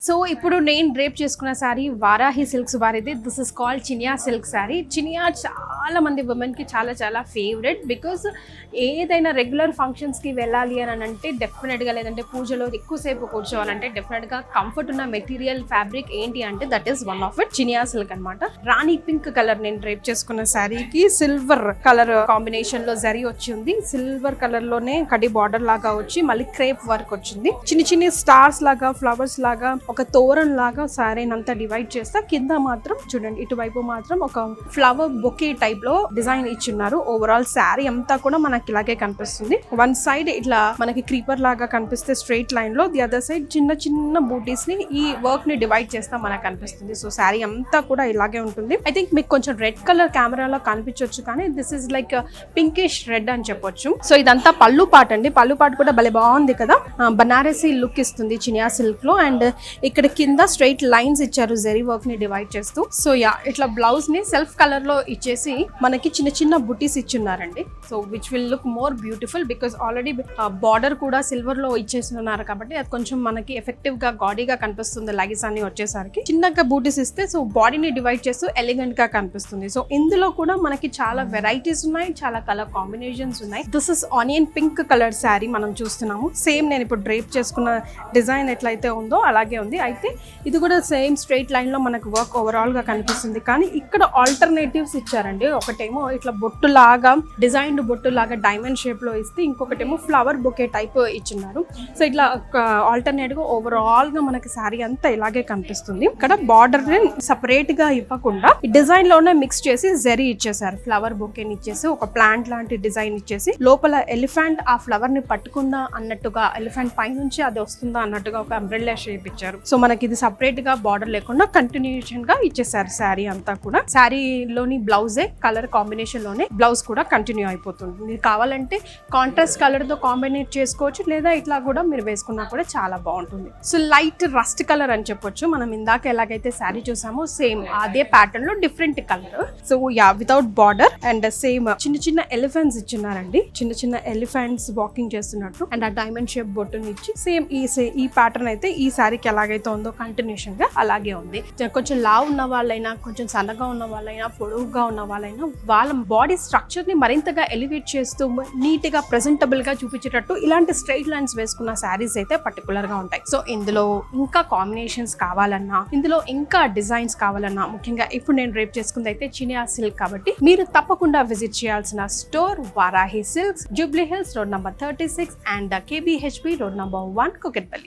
So ఇప్పుడు నేను drape చేసుకున్న శారీ వారాహి సిల్క్స్ వారిది. This is called Chiniya silk sari. Chiniya చాలా మంది ఉమెన్కి చాలా చాలా ఫేవరెట్. బికాస్ ఏదైనా రెగ్యులర్ ఫంక్షన్స్కి వెళ్ళాలి అని అంటే డెఫినెట్గా, లేదంటే పూజలో ఎక్కువసేపు కూర్చోవాలంటే డెఫినెట్గా కంఫర్ట్ ఉన్న మెటీరియల్ ఫ్యాబ్రిక్ ఏంటి అంటే that is one of it Chiniya silk అనమాట. రాణి పింక్ కలర్ నేను డ్రేప్ చేసుకున్న శారీకి సిల్వర్ కలర్ కాంబినేషన్ లో జరీ వచ్చింది. సిల్వర్ కలర్ లోనే కడి బార్డర్ లాగా వచ్చి మళ్ళీ క్రేప్ వర్క్ వచ్చింది. చిన్న చిన్న స్టార్స్ లాగా, ఫ్లవర్స్ లాగా, ఒక తోరన్ లాగా శారీని అంతా డివైడ్ చేస్తా. కింద మాత్రం చూడండి, ఇటువైపు మాత్రం ఒక ఫ్లవర్ బొకే టైప్ లో డిజైన్ ఇచ్చున్నారు. ఓవరాల్ శారీ అంతా కూడా మనకి ఇలాగే కనిపిస్తుంది. వన్ సైడ్ ఇట్లా మనకి క్రీపర్ లాగా కనిపిస్తే స్ట్రైట్ లైన్ లో, ది అదర్ సైడ్ చిన్న చిన్న బూటీస్ ని ఈ వర్క్ ని డివైడ్ చేస్తా మనకు కనిపిస్తుంది. సో శారీ అంతా కూడా ఇలాగే ఉంటుంది. ఐ థింక్ మీకు కొంచెం రెడ్ కలర్ కెమెరాలో కనిపించవచ్చు, కానీ this is like pinkish red అని చెప్పొచ్చు. సో ఇదంతా పళ్ళు పాట అండి. పళ్ళు పాట కూడా భలే బాగుంది కదా, బనారసీ లుక్ ఇస్తుంది చినియా సిల్క్ లో. అండ్ ఇక్కడ కింద స్ట్రైట్ లైన్స్ ఇచ్చారు జరీ వర్క్ ని డివైడ్ చేస్తూ. సో యా, ఇట్లా బ్లౌజ్ ని సెల్ఫ్ కలర్ లో ఇచ్చేసి మనకి చిన్న చిన్న బుటీస్ ఇచ్చున్నారండి. So which will look more beautiful because already border కూడా సిల్వర్ లో ఇచ్చేస్తున్నారు కాబట్టి అది కొంచెం మనకి ఎఫెక్టివ్ గా గాడీగా కనిపిస్తుంది. లైస్ అని వచ్చేసరికి చిన్నగా బూటీస్ ఇస్తే సో బాడీని డివైడ్ చేస్తూ ఎలిగెంట్ గా కనిపిస్తుంది. సో ఇందులో కూడా మనకి చాలా వెరైటీస్ ఉన్నాయి, చాలా కలర్ కాంబినేషన్స్ ఉన్నాయి. This is onion pink colour sari మనం చూస్తున్నాము. సేమ్ నేను ఇప్పుడు డ్రేప్ చేసుకున్న డిజైన్ ఎట్లయితే ఉందో అలాగే ఉంది. అయితే ఇది కూడా సేమ్ స్ట్రైట్ లైన్ లో మనకు వర్క్ ఓవరాల్ గా కనిపిస్తుంది. కానీ ఇక్కడ ఆల్టర్నేటివ్స్ ఇచ్చారండి. ఒకటేమో ఇట్లా బొట్టు లాగా, డిజైన్డ్ బొట్టు లాగా డైమండ్ షేప్ లో ఇస్తే, ఇంకొకటేమో ఫ్లవర్ బొకే టైప్ ఇచ్చిన్నారు. సో ఇట్లా ఆల్టర్నేట్ గా ఓవరాల్ గా మనకి శారీ అంతా ఇలాగే కనిపిస్తుంది. ఇక్కడ బార్డర్ సపరేట్ గా ఇవ్వకుండా ఈ డిజైన్ లోనే మిక్స్ చేసి జరీ ఇచ్చేసారు. ఫ్లవర్ బొకేని ఇచ్చేసి ఒక ప్లాంట్ లాంటి డిజైన్ ఇచ్చేసి లోపల ఎలిఫెంట్ ఆ ఫ్లవర్ ని పట్టుకుందా అన్నట్టుగా, ఎలిఫెంట్ పై నుంచి అది వస్తుందా అన్నట్టుగా ఒక అంబ్రెల్లా షేప్ ఇచ్చారు. సో మనకి ఇది సపరేట్ గా బార్డర్ లేకుండా కంటిన్యూషన్ గా ఇచ్చేసారు శారీ అంతా కూడా. శారీలోని బ్లౌజే కలర్ కాంబినేషన్ లోనే బ్లౌజ్ కూడా కంటిన్యూ అయిపోతుంది. మీరు కావాలంటే కాంట్రాస్ట్ కలర్ తో కాంబినేట్ చేసుకోవచ్చు, లేదా ఇట్లా కూడా మీరు వేసుకున్నా కూడా చాలా బాగుంటుంది. సో లైట్ రస్ట్ కలర్ అని చెప్పొచ్చు. మనం ఇందాక ఎలాగైతే శారీ చూసామో సేమ్ అదే ప్యాటర్న్ లో different colour. So yeah, without border and same చిన్న చిన్న ఎలిఫెంట్స్ ఇచ్చినారండి. చిన్న చిన్న ఎలిఫెంట్స్ వాకింగ్ చేస్తున్నట్టు అండ్ ఆ డైమండ్ షేప్ బొట్టుని ఇచ్చి సేమ్ ఈ ప్యాటర్న్ అయితే ఈ శారీకి ఎలాగైతే ఉందో కంటిన్యూషన్ గా అలాగే ఉంది. కొంచెం లావు ఉన్న వాళ్ళైనా, కొంచెం సన్నగా ఉన్న వాళ్ళైనా, పొడవుగా ఉన్న వాళ్ళైనా వాళ్ళ బాడీ స్ట్రక్చర్ ని మరింతగా ఎలివేట్ చేస్తూ నీట్ గా ప్రెజెంటబుల్ గా చూపించేటట్టు ఇలాంటి స్ట్రైట్ లైన్స్ వేసుకున్న శారీస్ అయితే పర్టికులర్ గా ఉంటాయి. సో ఇందులో ఇంకా కాంబినేషన్స్ కావాలన్నా, ఇందులో ఇంకా డిజైన్స్ కావాలన్నా, ముఖ్యంగా ఇప్పుడు నేను డ్రేప్ చేసుకుంది అయితే చినియా సిల్క్ కాబట్టి మీరు తప్పకుండా విజిట్ చేయాల్సిన store Varahi silks, Jubilee hills road number 36 and KBHP road number 1 Kukatpally.